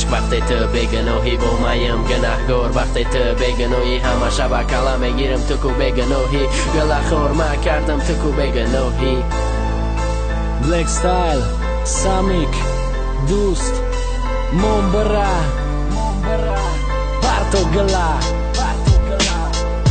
عشق وقتی تو بگناهی با مایم گناهگار وقتی تو بگناهی همه شب کلا میگیرم تو کو بگناهی گلاخور ما کردم تو کو بگناهی Black Style Samik دوست Mombara Parto gela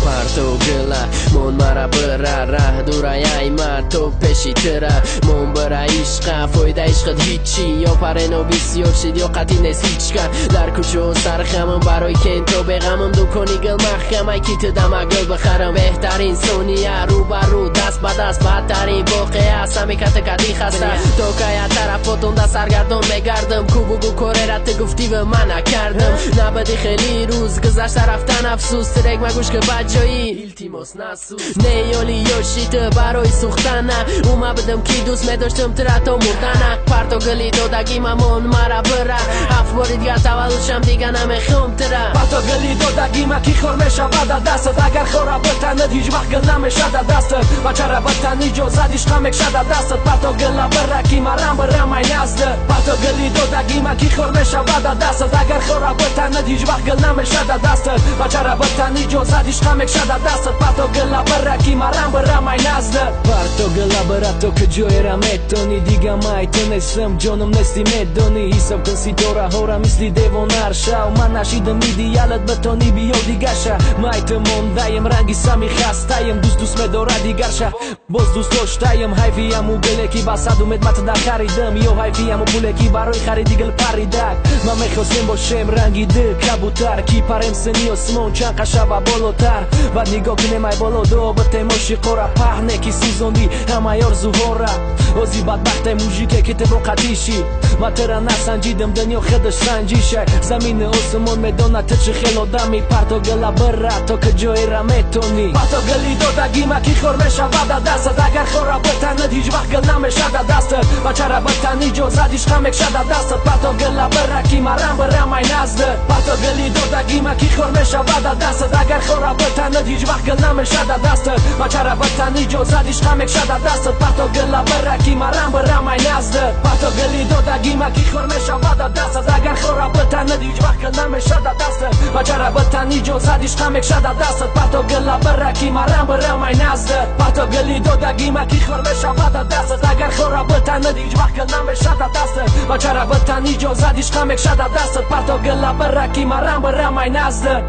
پرتو گله من مرا بره ره دورای من تو پیشی تره من بره عشق فایده عشقت هیچی یا پرنو بسیار شد یا قطعی نیست هیچ کن در کوچه و سرخمم برای که این تو بغمم دکانی گل مخم ای کی تدم گل بخرم بهترین سونیه رو بر رو دست به دست بدترین واقعه است همی کت کدی خسته تو که یه طرفاتون ده سرگردان میگردم کو بگو کره رت گفتی و من نکردم نبدی خیلی روز گذشته رفتن افسوس ترک مگوش که التیماس نسوز نیالی یاشیت برای سوختنه اومه بدم کی دوست میداشتم ترتا مردنه پرتو گلی دادگی ممون مرا بره هفت باری دیگر تولدشم دیگه نمیخوام تره پرتو گلی دادگی ما کی خور میشه بعد دستت اگر خورا بتند هیچ وقت گل نمیشه دستت و چرا بتنی جو زدیش غم میشه دستت پرتو گلا بره کی مرم بره مای نزد پرتو گلی دادگی ما کی خور میشه بعد دستت اگر خورا بتند هیچ وقت گل نمیشه دستت و چرا بتنی جو زدیش غم میشه دستت پرتو گلا بره کی مرم بره مای نزد پرتو گلا بره تو که جای را میتونی دیگه مای تو نیستم جانم نیستی میدونی حساب کن ستاره ها را مثل دیوانر شو من نشیدم ایدیالت بتونی بیا دیگه شه مای تو موندهیم رنگی سمی خستهیم دوست میداره دیگر شه باز دوست داشتهیم حیفیم و گله کی بسد اومد مت در خریدم یا حیفیم و پوله کی برای خریدی گل پریدک من میخواستم باشم رنگی دل کبوتر کی پرم سنی اسمون چند قشه و بالاتر بعد نگاه کنه مای بالا دو بته موسیقی را پهنه کی سوزوندی همه آرزوها را اوزی بدبخت موزیکه که تو قدیشی ما ترا نسنجیدم دنیا خودش سنجیشه زمین آسمون میدونه تو چه خیلی آدمی پرتو گلا بره تو که جای را میتونی پرتو گلی دادگی ما کی خور میشه بعد دستت اگر خورا بتند هیچ وقت گل نمیشه دستت و چرا بتنی جو زدیش غم میشه دستت پرتو گلا بره کی مرم بره مای نزد پرتو گلی دادگی ما کی خور میشه بعد دستت اگر خورا بتند هیچ وقت گل نمیشه دستت و چرا بتنی جو زدیش غم میشه دستت پرتو گلا بره کی مرم بره مای نزد پرتو گلی دادگی ما کی خور میشه بعد دستت اگر خورا بتند هیچ وقت گل نمیشه دستت و چرا بتنی جو زدیش غم میشه دستت پرتو گلا بره کی مرم بره مای نزد پرتو گلی دادگی ما کی خور میشه بعد دستت اگر خورا بتند هیچ وقت گل نمیشه دستت و چرا بتنی جو زدیش غم میشه دستت پرتو گلا بره کی مرم بره مای نزد